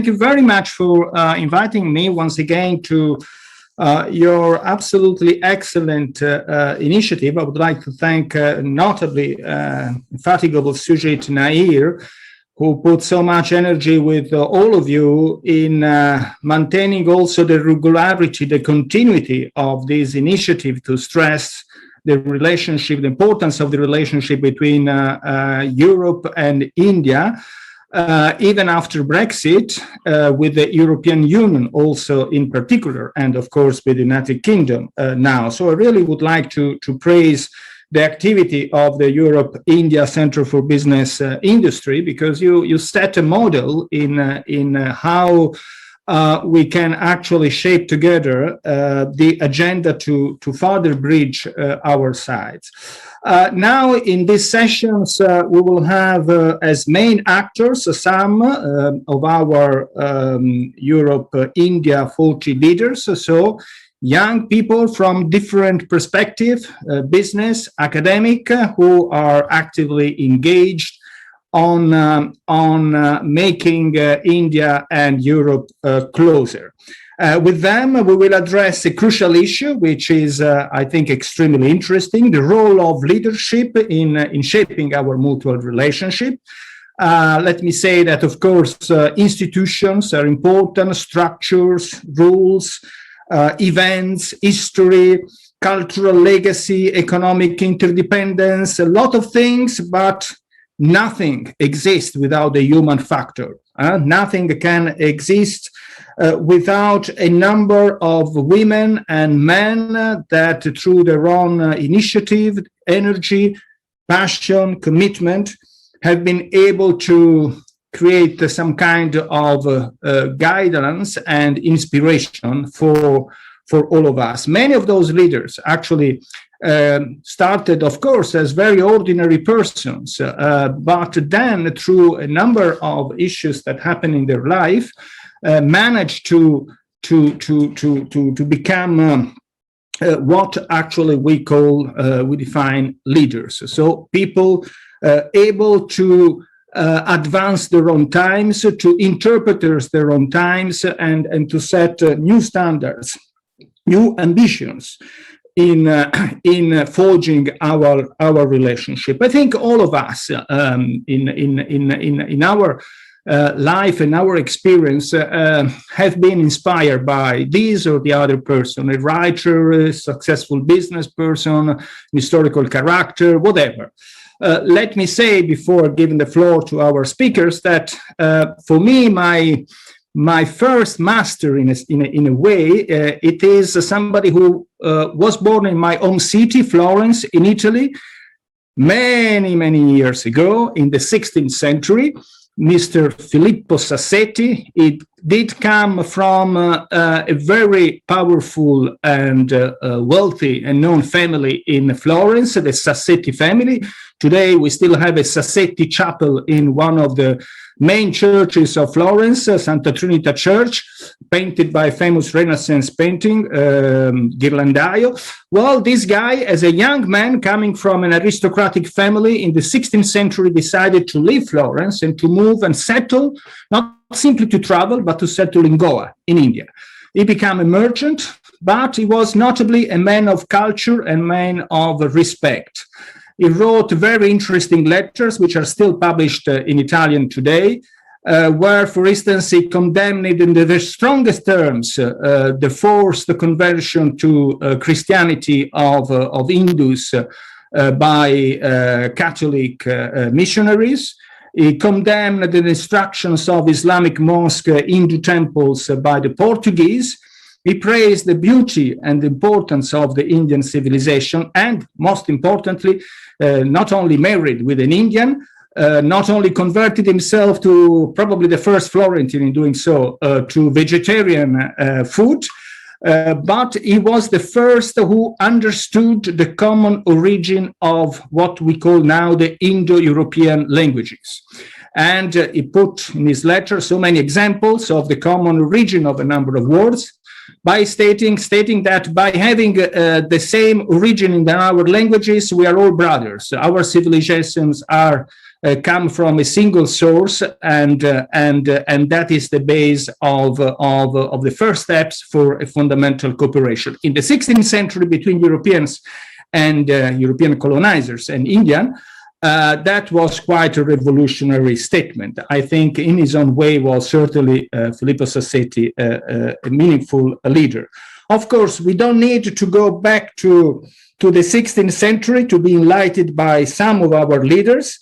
you very much for inviting me once again to your absolutely excellent initiative. I would like to thank notably indefatigable Sujit Nair, who put so much energy with all of you in maintaining also the regularity, the continuity of this initiative to stress the relationship, the importance of the relationship between Europe and India, even after Brexit, with the European Union also in particular, and of course with the United Kingdom now. So I really would like to praise the activity of the Europe-India Center for Business Industry, because you set a model in how we can actually shape together the agenda to further bridge our sides. Now, in these sessions, we will have as main actors some of our Europe-India 40 leaders. So young people from different perspectives, business, academic, who are actively engaged on making India and Europe closer. With them, we will address a crucial issue, which is, I think, extremely interesting: the role of leadership in shaping our mutual relationship. Let me say that, of course, institutions are important, structures, rules, events, history, cultural legacy, economic interdependence, a lot of things, but nothing exists without the human factor. Nothing can exist without a number of women and men that, through their own initiative, energy, passion, commitment, have been able to create some kind of guidance and inspiration for all of us. Many of those leaders actually started, of course, as very ordinary persons, but then through a number of issues that happen in their life, managed to become what actually we define leaders. So people able to advance their own times, to interpret their own times, and to set new standards, new ambitions in forging our relationship. I think all of us in our life and our experience have been inspired by this or the other person, a writer, a successful business person, an historical character, whatever. Let me say, before giving the floor to our speakers, that for me, my first master in a way, it is somebody who was born in my home city, Florence, in Italy, many years ago, in the 16th century. Mr. Filippo Sassetti. It did come from a very powerful and wealthy and known family in Florence, the Sassetti family. Today, we still have a Sassetti chapel in one of the main churches of Florence, Santa Trinita Church, painted by famous Renaissance painting, Ghirlandaio. Well, this guy, as a young man coming from an aristocratic family in the 16th century, decided to leave Florence and to move and settle, not simply to travel, but to settle in Goa, in India. He became a merchant, but he was notably a man of culture and man of respect. He wrote very interesting letters, which are still published in Italian today, where, for instance, he condemned in the strongest terms the forced conversion to Christianity of Hindus by Catholic missionaries. He condemned the destructions of Islamic mosques, Hindu temples by the Portuguese. He praised the beauty and the importance of the Indian civilization, and most importantly, not only married with an Indian, not only converted himself to, probably the first Florentine in doing so, to vegetarian food, but he was the first who understood the common origin of what we call now the Indo-European languages. And he put in his letter so many examples of the common origin of a number of words, by stating that by having the same origin in our languages, we are all brothers. Our civilizations are come from a single source, and that is the base of the first steps for a fundamental cooperation. In the 16th century, between Europeans and European colonizers and Indian, that was quite a revolutionary statement. I think in his own way was certainly Filippo Sassetti a meaningful leader. Of course, we don't need to go back to the 16th century to be enlightened by some of our leaders.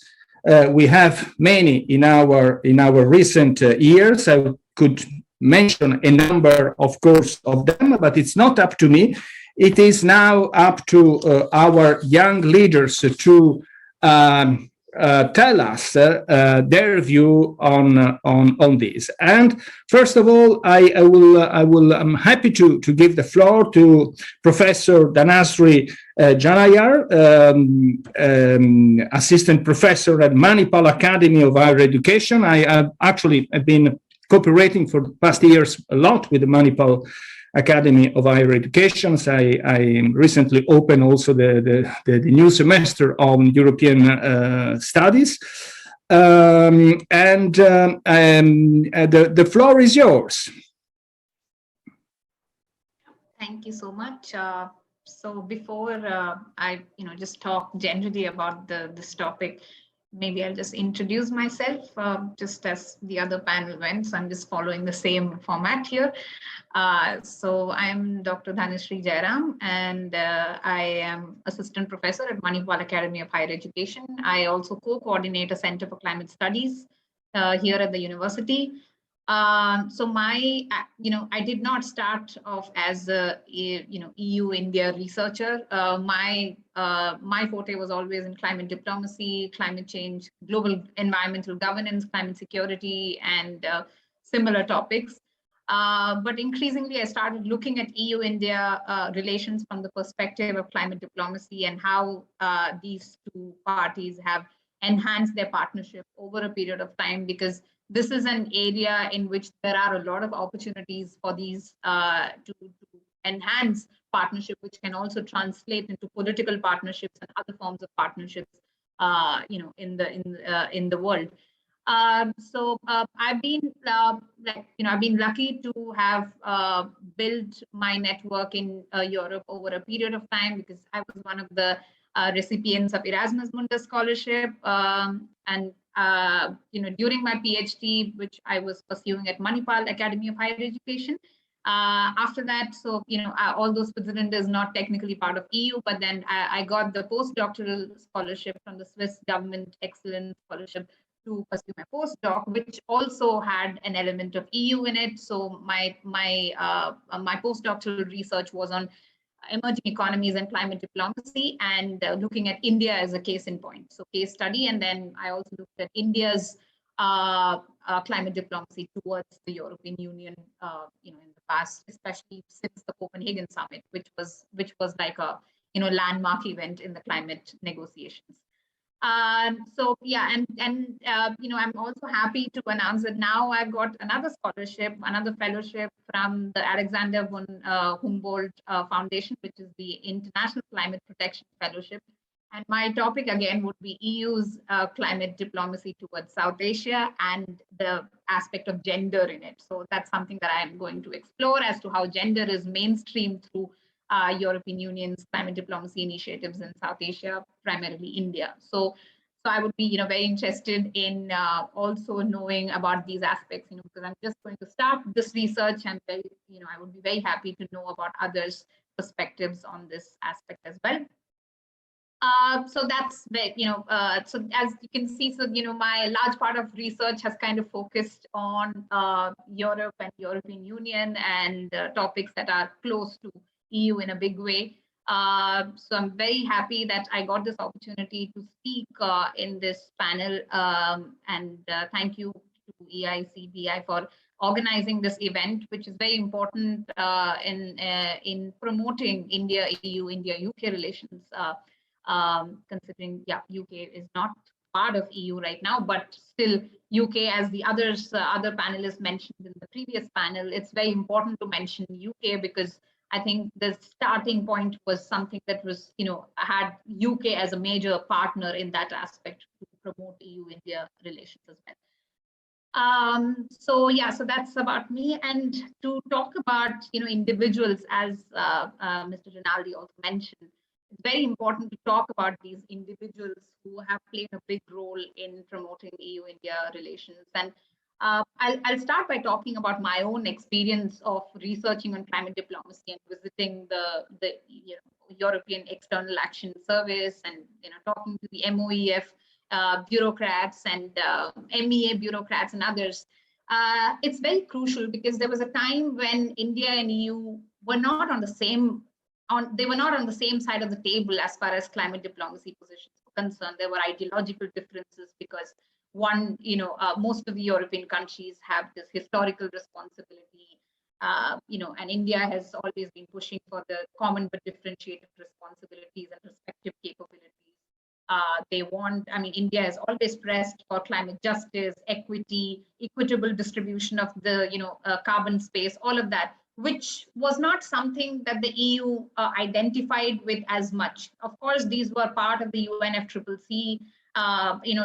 We have many in our recent years. I could mention a number, of course, of them, but it's not up to me. It is now up to our young leaders to tell us their view on this. And first of all, I'm happy to give the floor to Professor Dhanasree Jayaram, assistant professor at Manipal Academy of Higher Education. I actually have been cooperating for the past years a lot with the Manipal Academy of Higher Education. I recently opened also the new semester on European studies. The floor is yours. Thank you so much. So before I just talk generally about this topic, maybe I'll just introduce myself just as the other panel went. So I'm just following the same format here. So I'm Dr. Dhanasree Jayaram, and I am assistant professor at Manipal Academy of Higher Education. I also co-coordinate a Center for Climate Studies here at the university. So I did not start off as a EU-India researcher. My forte was always in climate diplomacy, climate change, global environmental governance, climate security, and similar topics. But increasingly, I started looking at EU-India relations from the perspective of climate diplomacy and how these two parties have enhanced their partnership over a period of time, because this is an area in which there are a lot of opportunities for these to enhance partnership, which can also translate into political partnerships and other forms of partnerships, in the world. So I've been I've been lucky to have built my network in Europe over a period of time, because I was one of the recipients of Erasmus Mundus scholarship, and during my PhD, which I was pursuing at Manipal Academy of Higher Education. After that, so although Switzerland is not technically part of EU, but then I got the postdoctoral scholarship from the Swiss government excellence scholarship to pursue my postdoc, which also had an element of EU in it. So my postdoctoral research was on emerging economies and climate diplomacy, and looking at India as a case in point, so case study. And then I also looked at India's climate diplomacy towards the European Union, in the past, especially since the Copenhagen summit, which was like a landmark event in the climate negotiations. So yeah, and I'm also happy to announce that now I've got another scholarship, another fellowship from the Alexander von Humboldt Foundation, which is the International Climate Protection Fellowship. And my topic again would be EU's climate diplomacy towards South Asia and the aspect of gender in it. So that's something that I'm going to explore, as to how gender is mainstreamed through European Union's climate diplomacy initiatives in South Asia, primarily India. So I would be, very interested in also knowing about these aspects, because I'm just going to start this research, and I would be very happy to know about others' perspectives on this aspect as well. So that's so as you can see, so my large part of research has kind of focused on Europe and European Union and topics that are close to EU in a big way. So I'm very happy that I got this opportunity to speak in this panel, and thank you to EICBI for organizing this event, which is very important in promoting India-EU, India-UK relations. Considering, UK is not part of EU right now, but still UK, as the other panelists mentioned in the previous panel, it's very important to mention UK, because I think the starting point was something that was, had UK as a major partner in that aspect to promote EU-India relations as well. So that's about me. And to talk about, individuals, as Mr. Rinaldi also mentioned, it's very important to talk about these individuals who have played a big role in promoting EU-India relations. And I'll start by talking about my own experience of researching on climate diplomacy and visiting the European External Action Service, and talking to the MOEF bureaucrats and MEA bureaucrats and others. It's very crucial because there was a time when India and EU were not on the same side of the table as far as climate diplomacy positions were concerned. There were ideological differences because most of the European countries have this historical responsibility, and India has always been pushing for the common but differentiated responsibilities and respective capabilities. India has always pressed for climate justice, equity, equitable distribution of the, carbon space, all of that, which was not something that the EU identified with as much. Of course, these were part of the UNFCCC.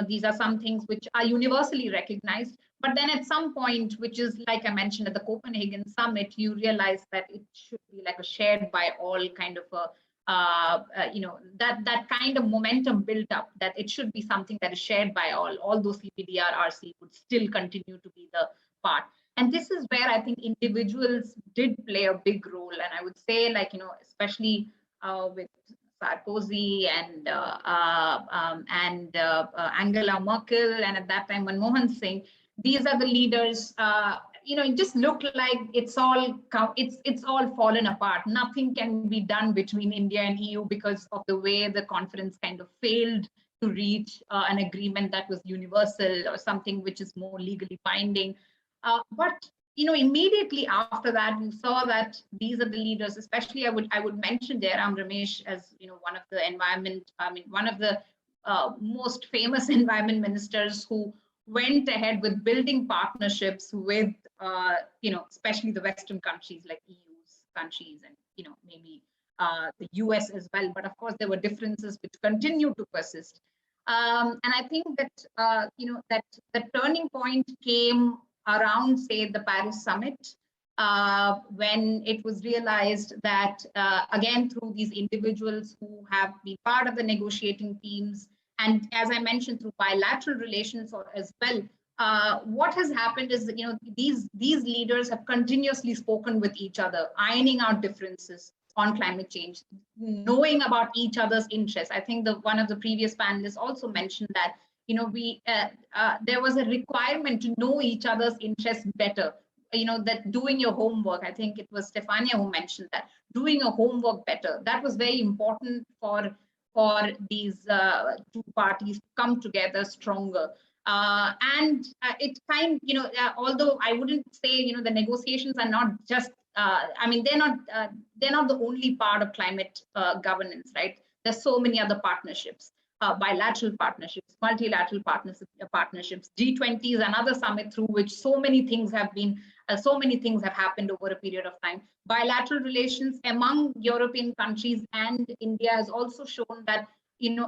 These are some things which are universally recognized. But then at some point, which is like I mentioned at the Copenhagen summit, you realize that it should be like a shared by all kind of a that kind of momentum built up, that it should be something that is shared by all those CPDR, RC would still continue to be the part. And this is where I think individuals did play a big role. And I would say, especially with Sarkozy and Angela Merkel, and at that time Manmohan Singh, these are the leaders. It just looked like it's all fallen apart. Nothing can be done between India and EU because of the way the conference kind of failed to reach an agreement that was universal or something which is more legally binding. But immediately after that, we saw that these are the leaders. Especially, I would mention Jayaram Ramesh as one of the most famous environment ministers who went ahead with building partnerships with especially the Western countries like EU's countries and maybe the US as well. But of course, there were differences which continue to persist. And I think that that the turning point came around, say, the Paris summit, when it was realized that, again, through these individuals who have been part of the negotiating teams, and as I mentioned, through bilateral relations as well, what has happened is that, these leaders have continuously spoken with each other, ironing out differences on climate change, knowing about each other's interests. I think one of the previous panelists also mentioned that there was a requirement to know each other's interests better. That doing your homework, I think it was Stefania who mentioned that, doing your homework better. That was very important for these two parties to come together stronger. And it although I wouldn't say, the negotiations are not just, they're not the only part of climate governance, right? There's so many other partnerships. Bilateral partnerships, multilateral partnerships. G20 is another summit through which so many things have happened over a period of time. Bilateral relations among European countries and India has also shown that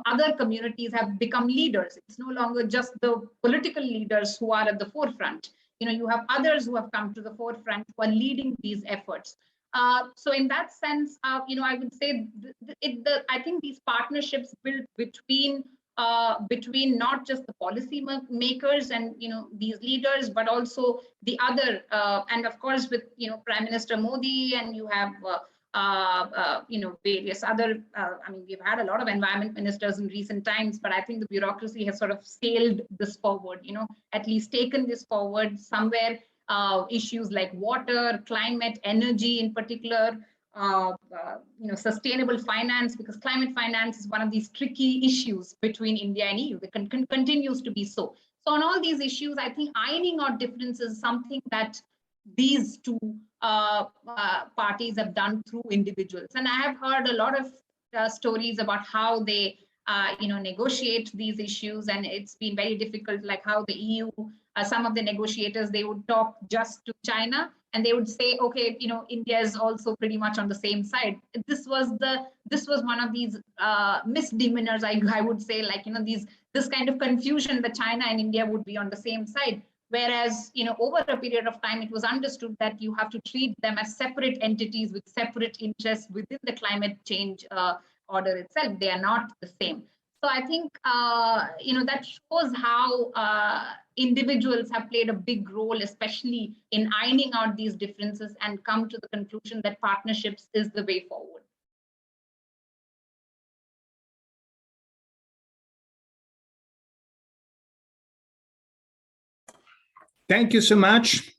other communities have become leaders. It's no longer just the political leaders who are at the forefront. You have others who have come to the forefront who are leading these efforts. So in that sense, I would say I think these partnerships built between not just the policy makers and these leaders, but also the other, and of course with Prime Minister Modi, and you have various other. We've had a lot of environment ministers in recent times, but I think the bureaucracy has sort of scaled this forward. At least taken this forward somewhere. Issues like water, climate, energy in particular, sustainable finance, because climate finance is one of these tricky issues between India and EU. It continues to be so. So on all these issues, I think ironing out differences is something that these two parties have done through individuals. And I have heard a lot of stories about how they negotiate these issues. And it's been very difficult, like how the EU, some of the negotiators, they would talk just to China and they would say, okay, India is also pretty much on the same side. This was one of these misdemeanors, I would say, like, this kind of confusion that China and India would be on the same side. Whereas, over a period of time, it was understood that you have to treat them as separate entities with separate interests within the climate change order itself. They are not the same. So I think, that shows how individuals have played a big role, especially in ironing out these differences and come to the conclusion that partnerships is the way forward. Thank you so much.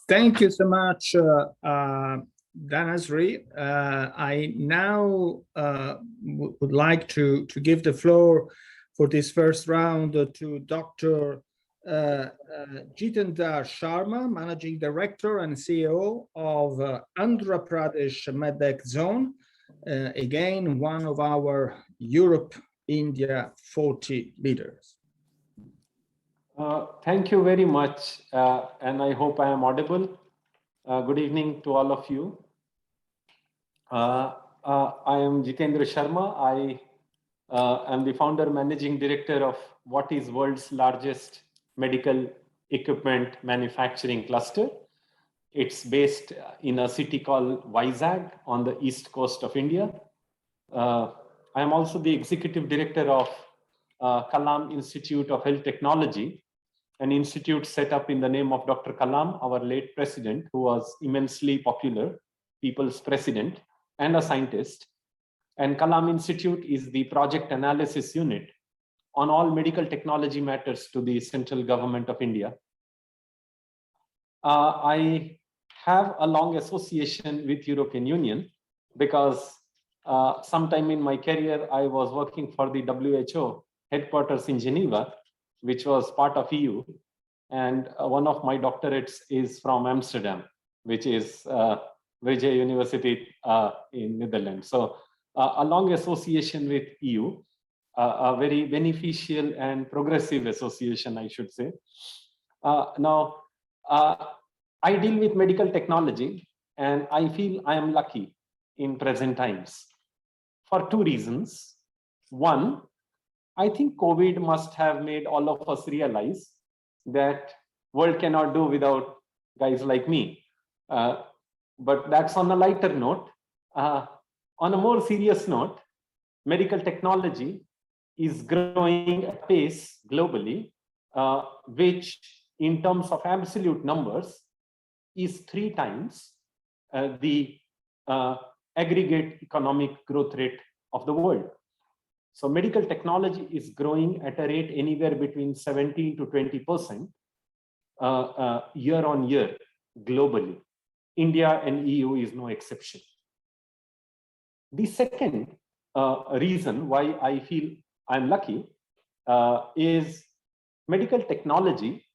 Thank you so much, Dhanasree. I now would like to give the floor for this first round to Dr. Jitendra Sharma, Managing Director and CEO of Andhra Pradesh MedTech Zone. Again, one of our Europe-India 40 leaders. Thank you very much, and I hope I am audible. Good evening to all of you. I am Jitendra Sharma. I am the founder managing director of what is world's largest medical equipment manufacturing cluster. It's based in a city called Vizag on the east coast of India. I am also the executive director of Kalam Institute of Health Technology, an institute set up in the name of Dr. Kalam, our late president, who was immensely popular, people's president and a scientist. And Kalam Institute is the project analysis unit on all medical technology matters to the central government of India. I have a long association with European Union because sometime in my career, I was working for the WHO headquarters in Geneva, which was part of EU. And one of my doctorates is from Amsterdam, which is Vrije University in Netherlands. So a long association with EU, a very beneficial and progressive association, I should say. Now, I deal with medical technology, and I feel I am lucky in present times for two reasons. One, I think COVID must have made all of us realize that world cannot do without guys like me. But that's on a lighter note. On a more serious note, medical technology is growing at a pace globally, which in terms of absolute numbers is 3 times the aggregate economic growth rate of the world. So medical technology is growing at a rate anywhere between 17 to 20% year on year globally. India and EU is no exception. The second reason why I feel I'm lucky is medical technology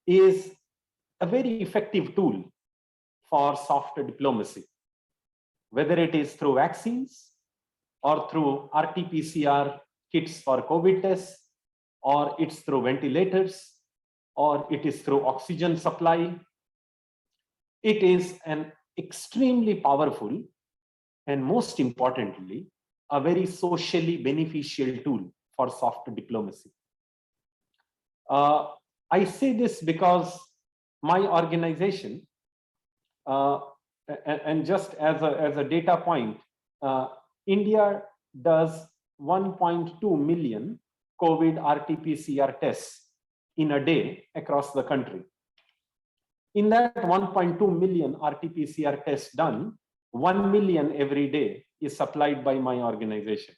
is a very effective tool for soft diplomacy, whether it is through vaccines or through RT-PCR kits for COVID tests, or it's through ventilators, or it is through oxygen supply. It is an extremely powerful and, most importantly, a very socially beneficial tool for soft diplomacy. I say this because my organization, and just as a data point, India does 1.2 million COVID RT-PCR tests in a day across the country. In that 1.2 million RT-PCR tests done, 1 million every day is supplied by my organization.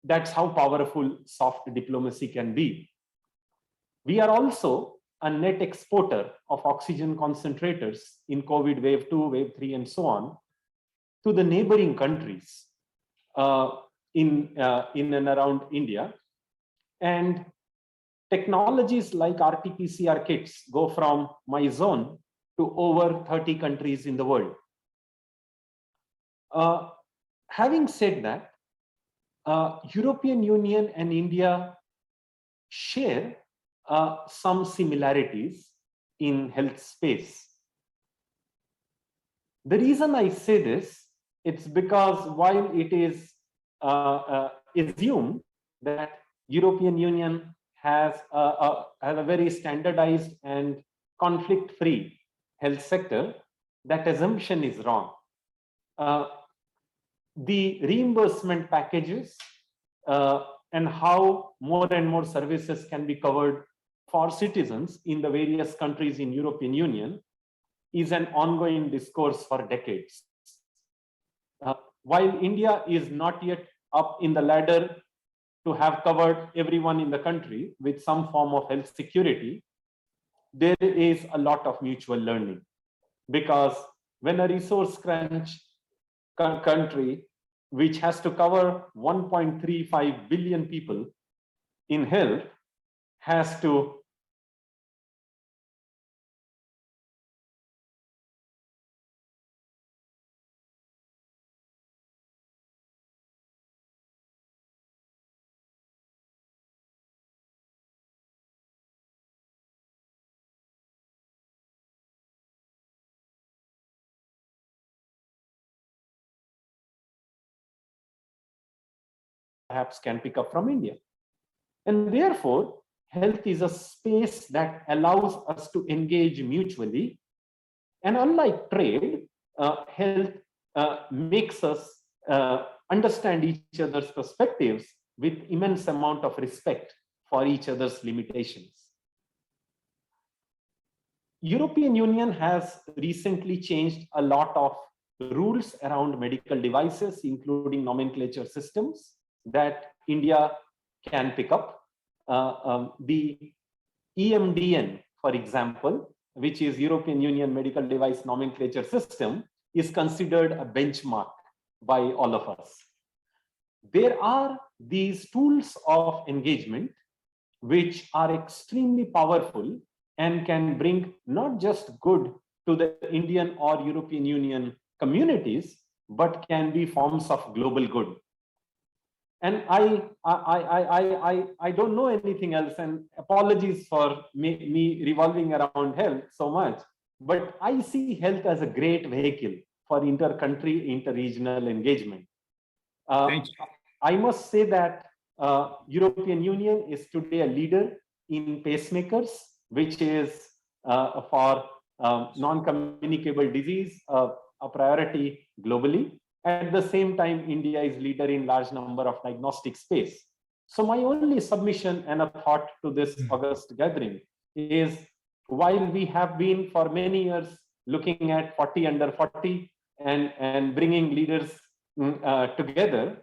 That's how powerful soft diplomacy can be. We are also a net exporter of oxygen concentrators in COVID wave 2, wave 3, and so on to the neighboring countries in and around India. And technologies like RT-PCR kits go from my zone to over 30 countries in the world. Having said that, European Union and India share some similarities in health space. The reason I say this, it's because while it is assumed that European Union has a very standardized and conflict-free health sector, that assumption is wrong. The reimbursement packages and how more and more services can be covered for citizens in the various countries in European Union is an ongoing discourse for decades. While India is not yet up in the ladder to have covered everyone in the country with some form of health security, there is a lot of mutual learning. Because when a resource crunch country, which has to cover 1.35 billion people in health, has to perhaps can pick up from India. And therefore, health is a space that allows us to engage mutually. And unlike trade, health makes us understand each other's perspectives with immense amount of respect for each other's limitations. European Union has recently changed a lot of rules around medical devices, including nomenclature systems that India can pick up. The EMDN, for example, which is European Union Medical Device Nomenclature System, is considered a benchmark by all of us. There are these tools of engagement which are extremely powerful and can bring not just good to the Indian or European Union communities, but can be forms of global good. And I don't know anything else, and apologies for me revolving around health so much, but I see health as a great vehicle for inter-country, inter-regional engagement. I must say that European Union is today a leader in pacemakers, which is for non-communicable disease, a priority globally. At the same time, India is leader in large number of diagnostic space. So my only submission and a thought to this August gathering is, while we have been for many years looking at 40 under 40 and bringing leaders together,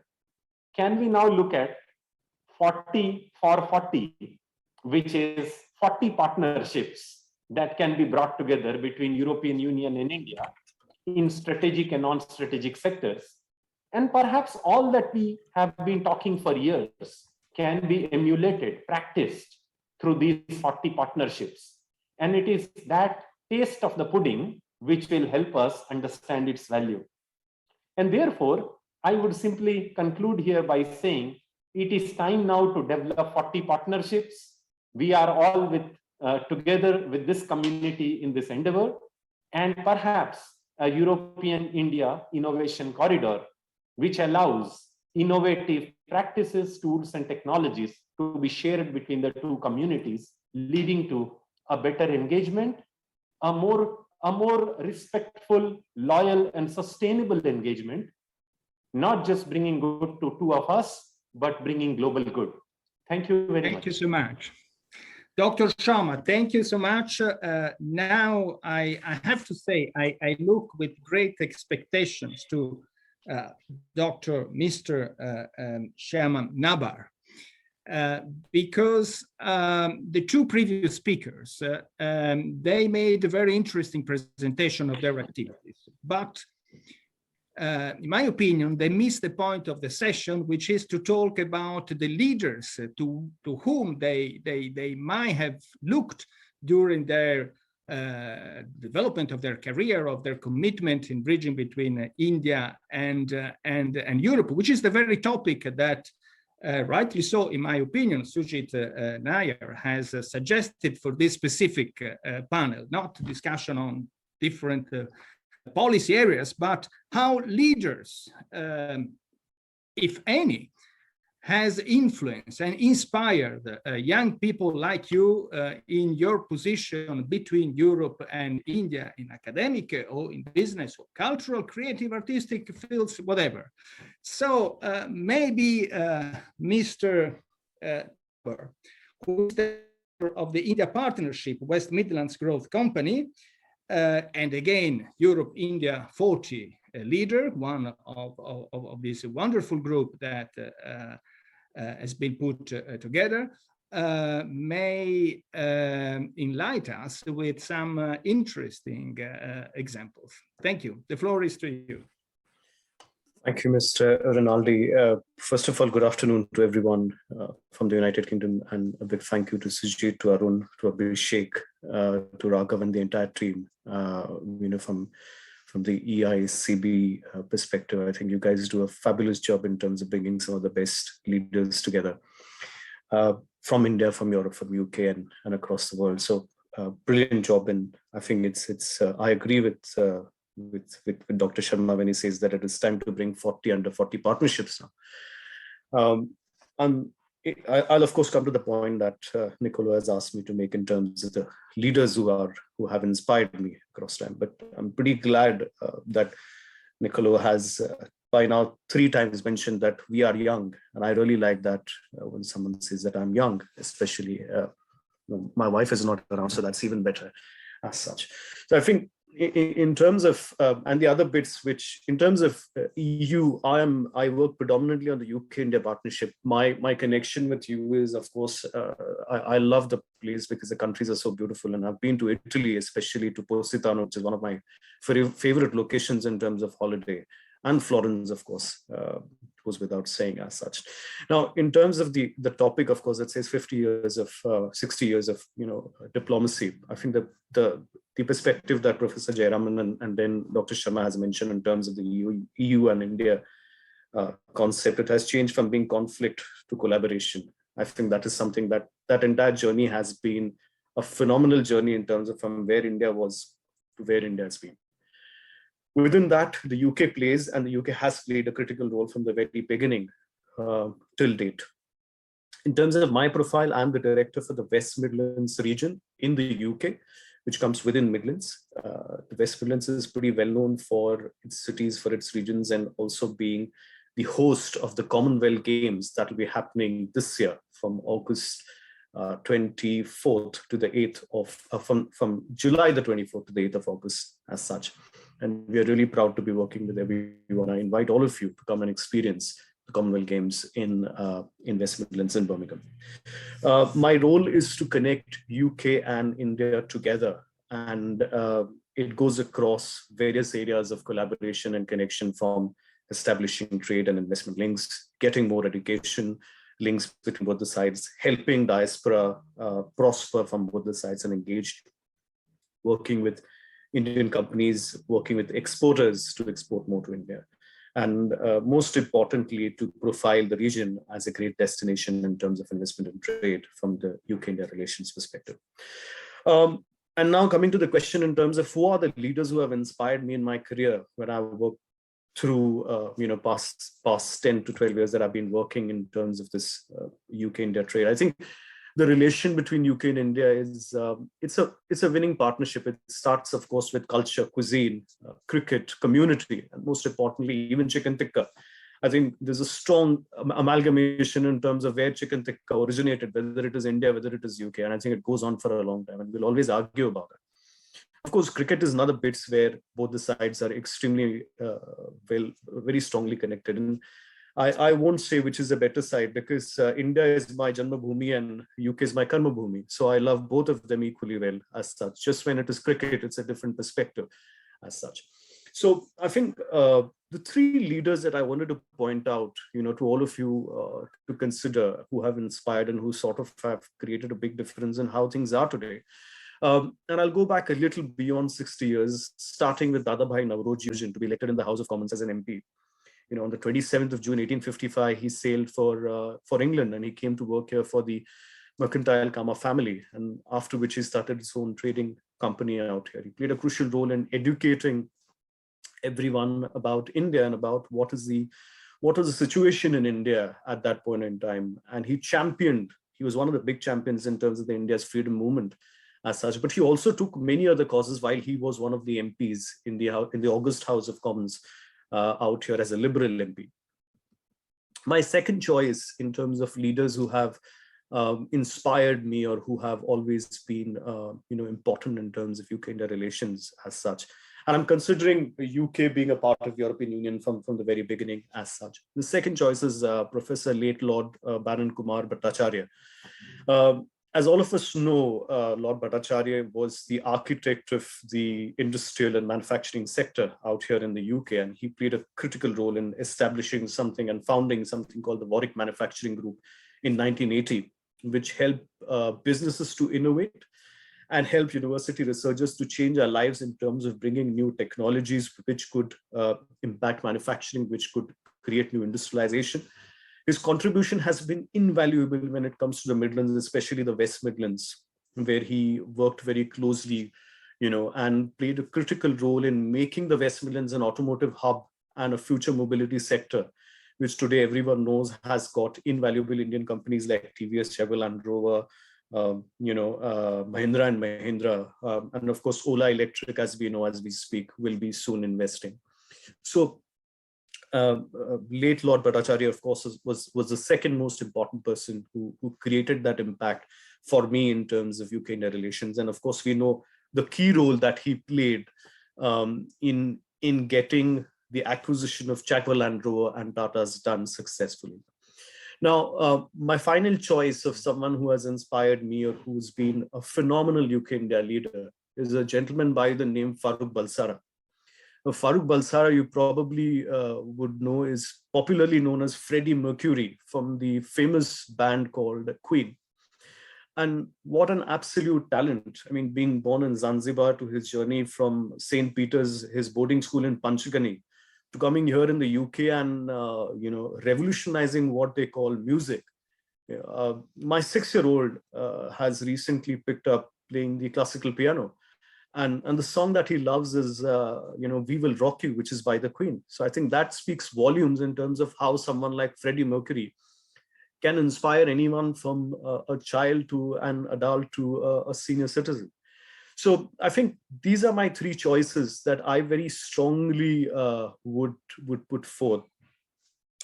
can we now look at 40 for 40, which is 40 partnerships that can be brought together between European Union and India in strategic and non-strategic sectors. And perhaps all that we have been talking for years can be emulated, practiced through these 40 partnerships. And it is that taste of the pudding which will help us understand its value. And therefore, I would simply conclude here by saying it is time now to develop 40 partnerships. We are all together with this community in this endeavor, and perhaps a European India innovation corridor, which allows innovative practices, tools, and technologies to be shared between the two communities, leading to a better engagement, a more respectful, loyal, and sustainable engagement, not just bringing good to two of us, but bringing global good. Thank you very much. Thank you so much. Dr. Sharma, thank you so much. Now, I have to say, I look with great expectations to Mr. Sharma Nabar, because the two previous speakers, they made a very interesting presentation of their activities. But in my opinion, they missed the point of the session, which is to talk about the leaders to whom they might have looked during their development of their career, of their commitment in bridging between India and Europe, which is the very topic that, rightly so, in my opinion, Sujit Nair has suggested for this specific panel, not discussion on different policy areas, but how leaders, if any, has influenced and inspired young people like you in your position between Europe and India in academic or in business or cultural, creative, artistic fields, whatever. So maybe Mr. Nabar, who is the of the India Partnership West Midlands Growth Company, and again, EuropeIndia40 leader, one of this wonderful group that has been put together, may enlighten us with some interesting examples. Thank you. The floor is to you. Thank you, Mr. Rinaldi. First of all, good afternoon to everyone from the United Kingdom, and a big thank you to Sujit, to Arun, to Abhishek, to Raghav and the entire team. From the EICB perspective, I think you guys do a fabulous job in terms of bringing some of the best leaders together from India, from Europe, from UK, and across the world. So brilliant job, and I think it's. I agree with Dr. Sharma when he says that it is time to bring 40 under 40 partnerships now. I'll of course come to the point that Niccolò has asked me to make in terms of the leaders who have inspired me across time. But I'm pretty glad that Niccolò has by now 3 times mentioned that we are young, and I really like that when someone says that I'm young, especially my wife is not around, so that's even better as such. So I think in terms of and the other bits, which in terms of EU, I work predominantly on the UK-India partnership. My connection with you is, of course, I love the place because the countries are so beautiful, and I've been to Italy, especially to Positano, which is one of my favorite locations in terms of holiday, and Florence, of course, goes without saying as such. Now, in terms of the topic, of course, it says 50 years of 60 years of diplomacy. I think the perspective that Professor Jayaram and then Dr. Sharma has mentioned in terms of the EU and India concept, it has changed from being conflict to collaboration. I think that is something that entire journey has been a phenomenal journey in terms of from where India was to where India has been. Within that, the UK plays, and the UK has played a critical role from the very beginning till date. In terms of my profile, I'm the director for the West Midlands region in the UK, which comes within Midlands. The West Midlands is pretty well known for its cities, for its regions, and also being the host of the Commonwealth Games that will be happening this year from August 24th to the 8th of, from July the 24th to the 8th of August as such. And we are really proud to be working with everyone. I invite all of you to come and experience the Commonwealth Games in West Midlands in Birmingham. My role is to connect UK and India together, and it goes across various areas of collaboration and connection, from establishing trade and investment links, getting more education links between both the sides, helping diaspora prosper from both the sides and engage, working with Indian companies, working with exporters to export more to India, and most importantly, to profile the region as a great destination in terms of investment and trade from the UK-India relations perspective. And now coming to the question in terms of who are the leaders who have inspired me in my career when I worked through past 10 to 12 years that I've been working in terms of this UK-India trade. I think the relation between UK and India is it's a winning partnership. It starts, of course, with culture, cuisine, cricket, community, and most importantly, even chicken tikka. I think there's a strong amalgamation in terms of where chicken tikka originated, whether it is India, whether it is UK, and I think it goes on for a long time, and we'll always argue about it. Of course, cricket is another bit where both the sides are extremely very strongly connected. And I won't say which is the better side, because India is my Janma Bhumi and UK is my Karma Bhumi. So I love both of them equally well as such. Just when it is cricket, it's a different perspective as such. So I think the 3 leaders that I wanted to point out, to all of you to consider, who have inspired and who sort of have created a big difference in how things are today. And I'll go back a little beyond 60 years, starting with Dadabhai Naoroji to be elected in the House of Commons as an MP. You know, on the 27th of June, 1855, he sailed for England, and he came to work here for the mercantile Kama family, and after which he started his own trading company out here. He played a crucial role in educating everyone about India and about what was the situation in India at that point in time. And he was one of the big champions in terms of the India's freedom movement as such, but he also took many other causes while he was one of the MPs in the August House of Commons out here as a Liberal MP. My second choice in terms of leaders who have inspired me or who have always been important in terms of UK-India relations as such. And I'm considering the UK being a part of the European Union from the very beginning as such. The second choice is Professor late Lord Baron Kumar Bhattacharya. As all of us know, Lord Bhattacharya was the architect of the industrial and manufacturing sector out here in the UK, and he played a critical role in establishing something and founding something called the Warwick Manufacturing Group in 1980, which helped businesses to innovate and help university researchers to change our lives in terms of bringing new technologies which could impact manufacturing, which could create new industrialization. His contribution has been invaluable when it comes to the Midlands, especially the West Midlands, where he worked very closely, and played a critical role in making the West Midlands an automotive hub and a future mobility sector, which today everyone knows has got invaluable Indian companies like TVS, Chevrolet, Land Rover, Mahindra and Mahindra, and of course Ola Electric, as we know as we speak, will be soon investing. So late Lord Bhattacharya, of course, was the second most important person who created that impact for me in terms of UK-India relations. And of course, we know the key role that he played in getting the acquisition of Jaguar Land Rover and Tata's done successfully. Now, my final choice of someone who has inspired me or who's been a phenomenal UK-India leader is a gentleman by the name Farrukh Balsara. Farrukh Balsara, you probably would know, is popularly known as Freddie Mercury from the famous band called Queen. And what an absolute talent. I mean, being born in Zanzibar, to his journey from St. Peter's, his boarding school in Panchgani, to coming here in the UK and, revolutionizing what they call music. My 6-year-old has recently picked up playing the classical piano. And the song that he loves is, We Will Rock You, which is by the Queen. So I think that speaks volumes in terms of how someone like Freddie Mercury can inspire anyone from a child to an adult to a senior citizen. So I think these are my 3 choices that I very strongly would put forth.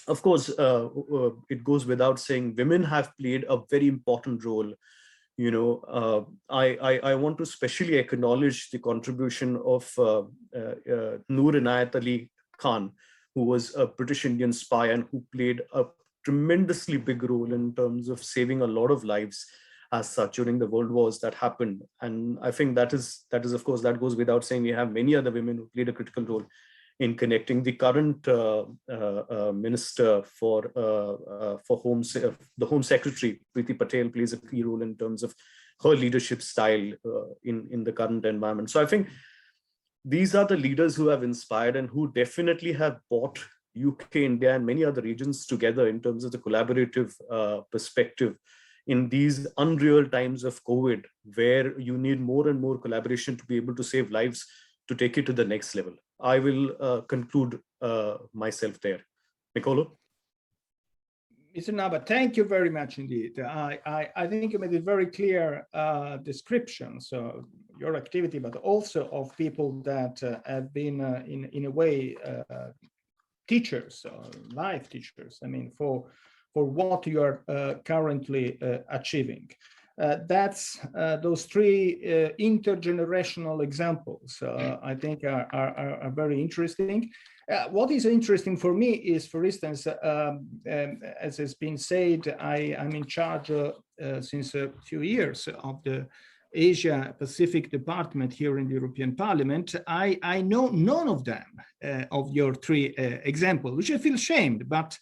Of course, it goes without saying, women have played a very important role. I want to specially acknowledge the contribution of Noor Inayat Ali Khan, who was a British Indian spy and who played a tremendously big role in terms of saving a lot of lives as such during the world wars that happened. And I think that is of course, that goes without saying. We have many other women who played a critical role in connecting. The current minister for the Home Secretary, Priti Patel, plays a key role in terms of her leadership style in the current environment. So I think these are the leaders who have inspired and who definitely have brought UK, India, and many other regions together in terms of the collaborative perspective in these unreal times of COVID, where you need more and more collaboration to be able to save lives, to take it to the next level. I will conclude myself there. Niccolò? Mr. Nabar, thank you very much indeed. I think you made a very clear description, so your activity, but also of people that have been in a way teachers, life teachers, I mean, for what you are currently achieving. That's those 3 intergenerational examples I think are very interesting. What is interesting for me is, for instance, as has been said, I'm in charge since a few years of the Asia Pacific Department here in the European Parliament. I know none of them, of your 3 examples, which I feel ashamed, but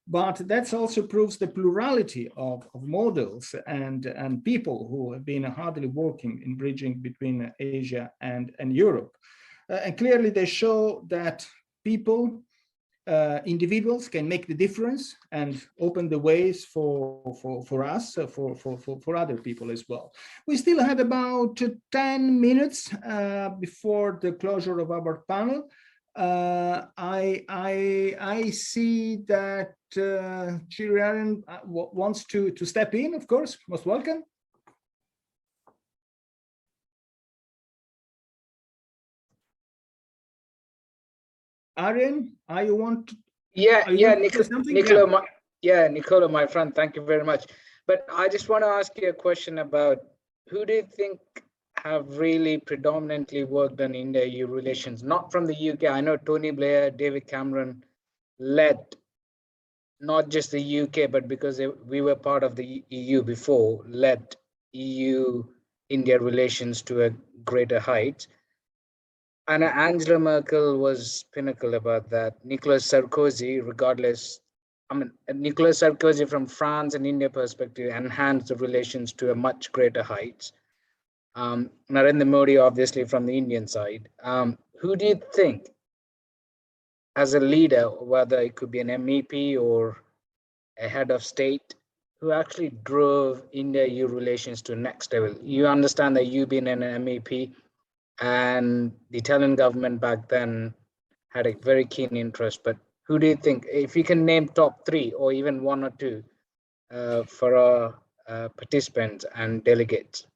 but that also proves the plurality of models and people who have been hardly working in bridging between Asia and Europe. And clearly they show that people, individuals can make the difference and open the ways for us, for other people as well. We still have about 10 minutes before the closure of our panel. I see that Jayaram wants to step in, of course, most welcome. Aryan, you want to? Niccolò, Niccolò, my friend, thank you very much. But I just want to ask you a question about who do you think have really predominantly worked on India-EU relations, not from the UK. I know Tony Blair, David Cameron led not just the UK, but because we were part of the EU before, led EU-India relations to a greater height. And Angela Merkel was pinnacle about that. Nicolas Sarkozy, regardless, Nicolas Sarkozy from France and India perspective enhanced the relations to a much greater height. Narendra Modi, obviously from the Indian side. Who do you think, as a leader, whether it could be an MEP or a head of state, who actually drove India-EU relations to the next level? You understand that you've been an MEP, and the Italian government back then had a very keen interest. But who do you think, if you can name top 3 or even 1 or 2 for our participants and delegates?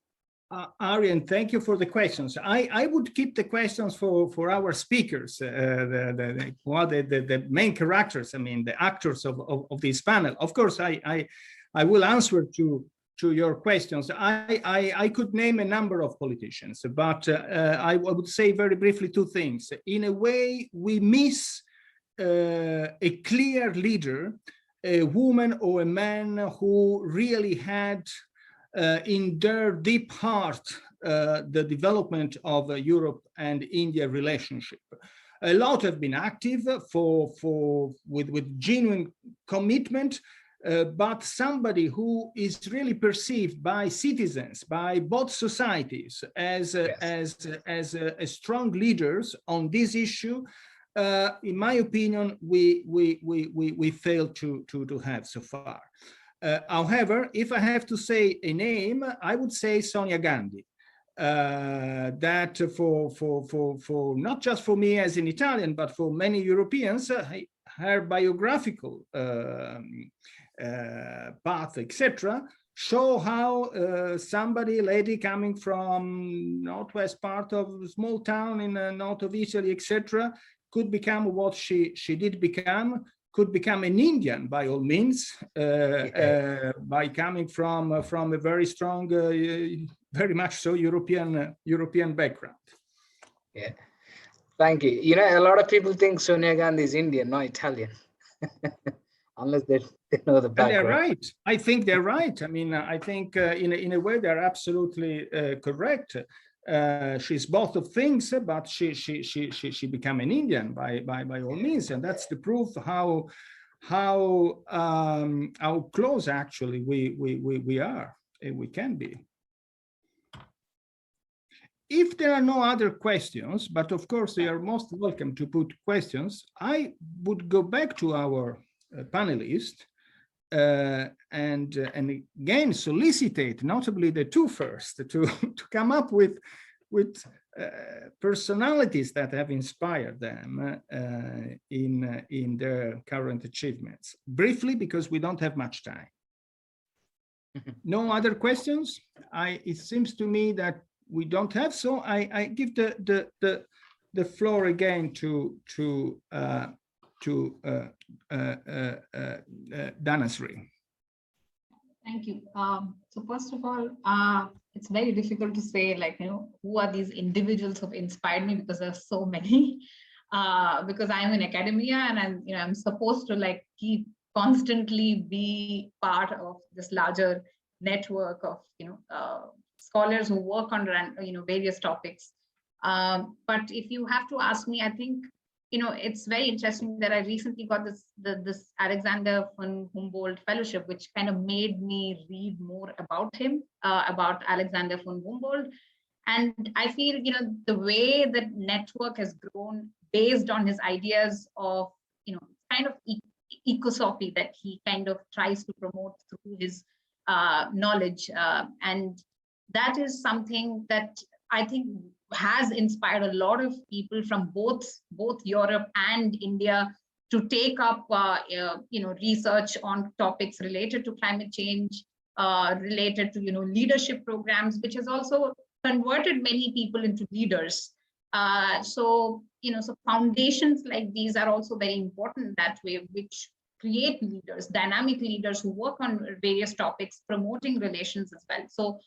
Aryan, thank you for the questions. I would keep the questions for our speakers, the main characters, the actors of this panel. Of course, I will answer to your questions. I could name a number of politicians, but I would say very briefly 2 things. In a way, we miss a clear leader, a woman or a man who really had in their deep heart the development of Europe and India relationship. A lot have been active with genuine commitment, but somebody who is really perceived by citizens, by both societies, as strong leaders on this issue, in my opinion, we failed to have so far. However, if I have to say a name, I would say Sonia Gandhi. That for not just for me as an Italian, but for many Europeans, her biographical path, etc., show how somebody, lady coming from northwest part of a small town in the north of Italy, etc., could become what she did become. Could become an Indian by all means, by coming from a very strong, very much so European background. Yeah, thank you. You know, a lot of people think Sonia Gandhi is Indian, not Italian, unless they know the background. And they're right. I think they're right. I think in a way they're absolutely correct. She's both of things, but she became an Indian by all means, and that's the proof how close actually we are, we can be. If there are no other questions, but of course they are most welcome to put questions, I would go back to our panelists and again solicitate, notably the 2 first, to come up with personalities that have inspired them in their current achievements. Briefly, because we don't have much time. No other questions? It seems to me that we don't have, so I give the floor again to Dhanasree. Thank you. So first of all, it's very difficult to say, who are these individuals who have inspired me, because there are so many. Because I'm in academia and I'm supposed to keep constantly be part of this larger network of scholars who work on various topics. But if you have to ask me, I think it's very interesting that I recently got this Alexander von Humboldt fellowship, which kind of made me read more about him, about Alexander von Humboldt. And I feel, the way that network has grown based on his ideas of, kind of ecosophy that he kind of tries to promote through his knowledge. And that is something that I think has inspired a lot of people from both Europe and India to take up, research on topics related to climate change, related to, leadership programs, which has also converted many people into leaders. So foundations like these are also very important that way, which create leaders, dynamic leaders who work on various topics, promoting relations as well. So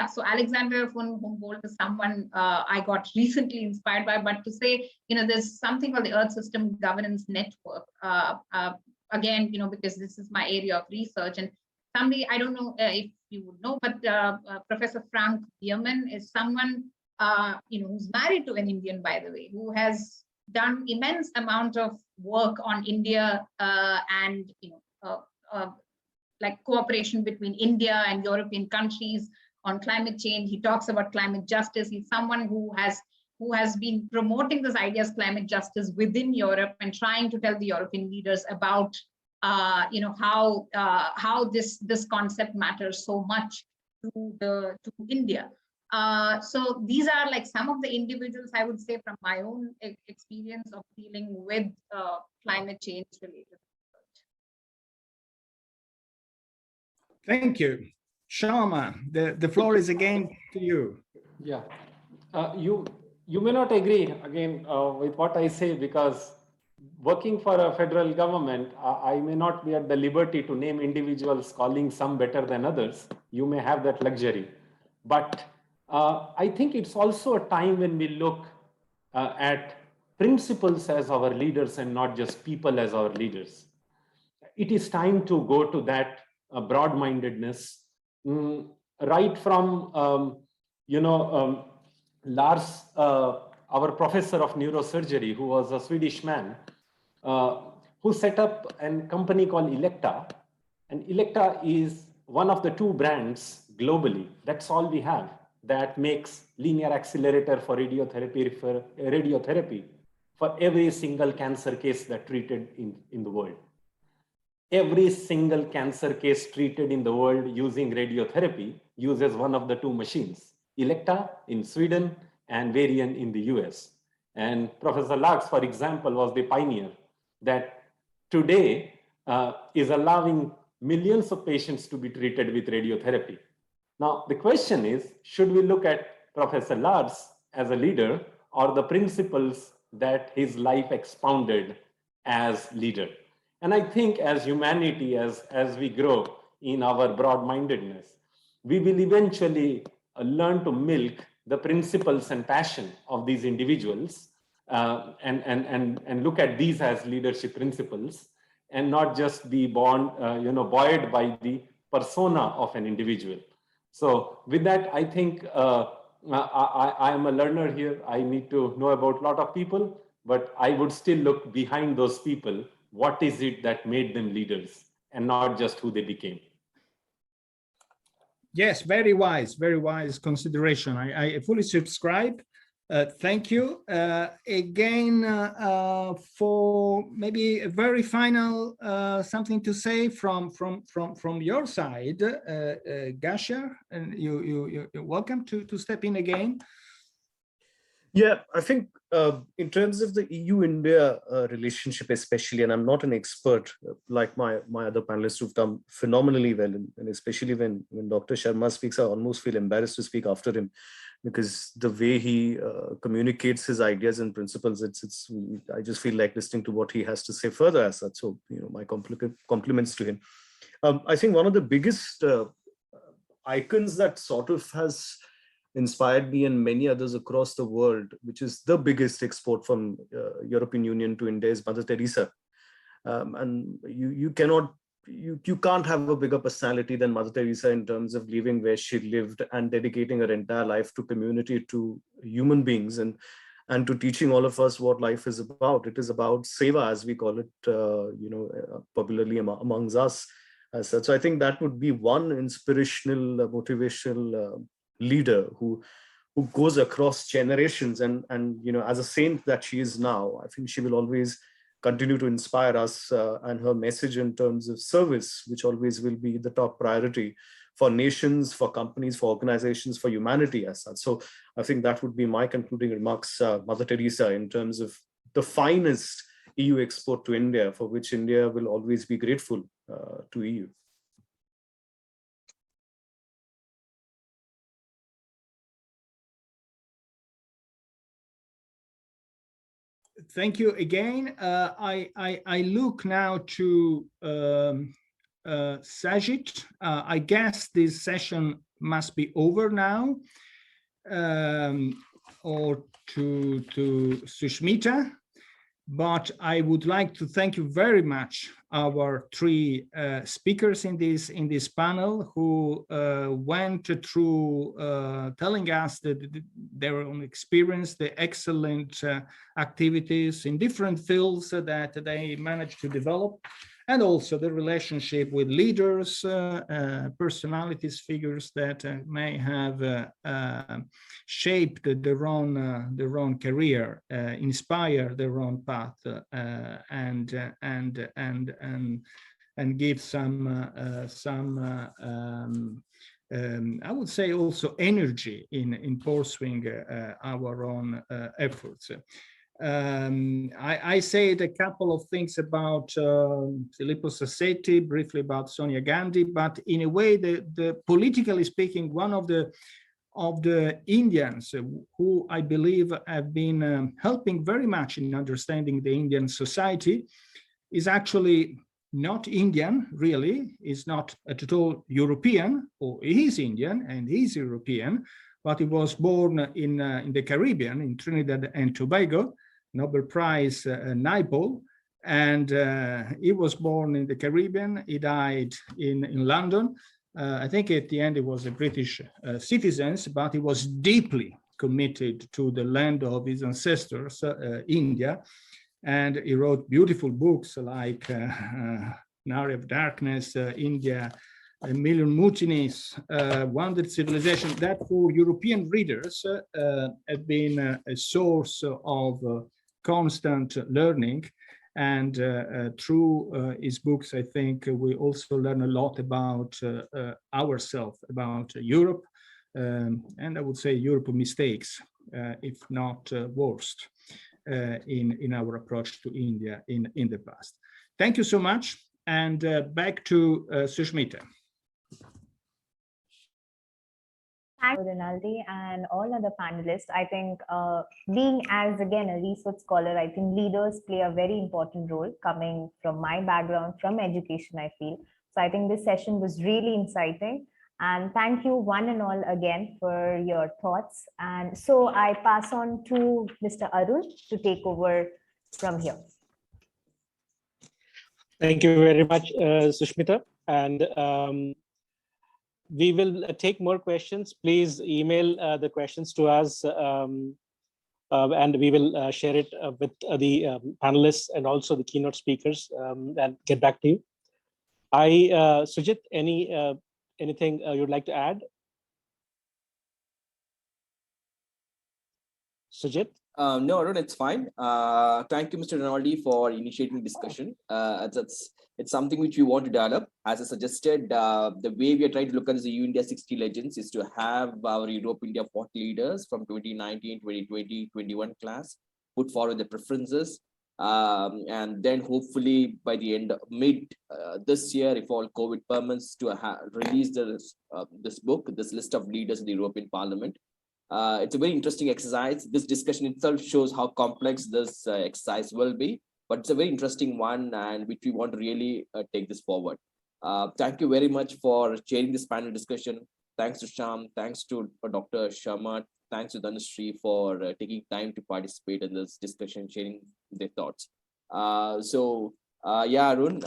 so Alexander von Humboldt is someone I got recently inspired by, but to say, there's something called the Earth System Governance Network. Again, because this is my area of research, and somebody, I don't know if you would know, but Professor Frank Bierman is someone, who's married to an Indian, by the way, who has done immense amount of work on India and, like cooperation between India and European countries on climate change. He talks about climate justice. He's someone who has been promoting this idea of climate justice within Europe and trying to tell the European leaders about how this concept matters so much to India. So these are like some of the individuals, I would say, from my own experience of dealing with climate change related. Thank you. Sharma, the floor is again to you. Yeah, you may not agree again with what I say, because working for a federal government, I may not be at the liberty to name individuals, calling some better than others. You may have that luxury. But I think it's also a time when we look at principles as our leaders and not just people as our leaders. It is time to go to that broad-mindedness, right from, Lars, our professor of neurosurgery, who was a Swedish man, who set up a company called Elekta. And Elekta is one of the 2 brands globally. That's all we have that makes linear accelerator for radiotherapy for every single cancer case that treated in the world. Every single cancer case treated in the world using radiotherapy uses one of the 2 machines, Elekta in Sweden and Varian in the US. And Professor Lars, for example, was the pioneer that today is allowing millions of patients to be treated with radiotherapy. Now, the question is, should we look at Professor Lars as a leader or the principles that his life expounded as leader? And I think as humanity, as we grow in our broad-mindedness, we will eventually learn to milk the principles and passion of these individuals and look at these as leadership principles and not just be buoyed by the persona of an individual. So with that, I think I am a learner here. I need to know about a lot of people, but I would still look behind those people. What is it that made them leaders and not just who they became? Yes, very wise consideration. I fully subscribe. Thank you. Again, for maybe a very final something to say from your side, Ghanshyam, and you're welcome to step in again. Yeah, I think in terms of the EU-India relationship especially, and I'm not an expert like my other panelists who've done phenomenally well, and especially when Dr. Sharma speaks, I almost feel embarrassed to speak after him, because the way he communicates his ideas and principles, I just feel like listening to what he has to say further as such. So, my compliments to him. I think one of the biggest icons that sort of has inspired me and many others across the world, which is the biggest export from European Union to India, is Mother Teresa. And you can't have a bigger personality than Mother Teresa in terms of leaving where she lived and dedicating her entire life to community, to human beings. And and to teaching all of us what life is about. It is about seva, as we call it, popularly amongst us. So I think that would be one inspirational, motivational leader who goes across generations, and as a saint that she is now, I think she will always continue to inspire us, and her message in terms of service, which always will be the top priority for nations, for companies, for organizations, for humanity as such. So I think that would be my concluding remarks, Mother Teresa, in terms of the finest EU export to India, for which India will always be grateful to EU. Thank you again. I look now to Sajid. I guess this session must be over now, or to Sushmita. But I would like to thank you very much, our three speakers in this panel, who went through telling us their own experience, the excellent activities in different fields that they managed to develop, and also the relationship with leaders, personalities, figures that may have shaped their own career, inspired their own path, and give some I would say also energy in pursuing our own efforts. I said a couple of things about Filippo Sassetti, briefly about Sonia Gandhi, but in a way, the politically speaking, one of the Indians who I believe have been helping very much in understanding the Indian society is actually not Indian, really, is not at all European, or he is Indian and he's European, but he was born in the Caribbean, in Trinidad and Tobago, Nobel Prize Naipaul, and he was born in the Caribbean. He died in London. I think at the end he was a British citizen, but he was deeply committed to the land of his ancestors, India, and he wrote beautiful books like An Area of Darkness, India, A Million Mutineers, Wounded Civilization, that for European readers have been a source of constant learning. And through his books, I think we also learn a lot about ourselves, about Europe, and I would say Europe mistakes, if not worst, in our approach to India in the past. Thank you so much, and back to Sushmita. Thank you, Rinaldi, and all other panelists. I think being as, again, a research scholar, I think leaders play a very important role, coming from my background, from education, I feel. So I think this session was really inciting. And thank you one and all again for your thoughts. And so I pass on to Mr. Arun to take over from here. Thank you very much, Sushmita. And we will take more questions. Please email the questions to us, and we will share it with the panelists and also the keynote speakers, and get back to you. Sujit, anything you'd like to add? Sujit? No, Arun, it's fine. Thank you, Mr. Rinaldi, for initiating discussion. It's something which we want to develop. As I suggested, the way we are trying to look at the EU-India 60 Legends is to have our Europe-India40 leaders from 2019, 2020, 21 class put forward the preferences. And then hopefully by the end of mid this year, if all COVID permits, to release this book, this list of leaders in the European Parliament. It's a very interesting exercise. This discussion itself shows how complex this exercise will be, but it's a very interesting one, and which we want to really take this forward. Thank you very much for chairing this panel discussion. Thanks to Sham, thanks to Dr. Sharma, thanks to Dhanasree for taking time to participate in this discussion, sharing their thoughts. Yeah, Arun.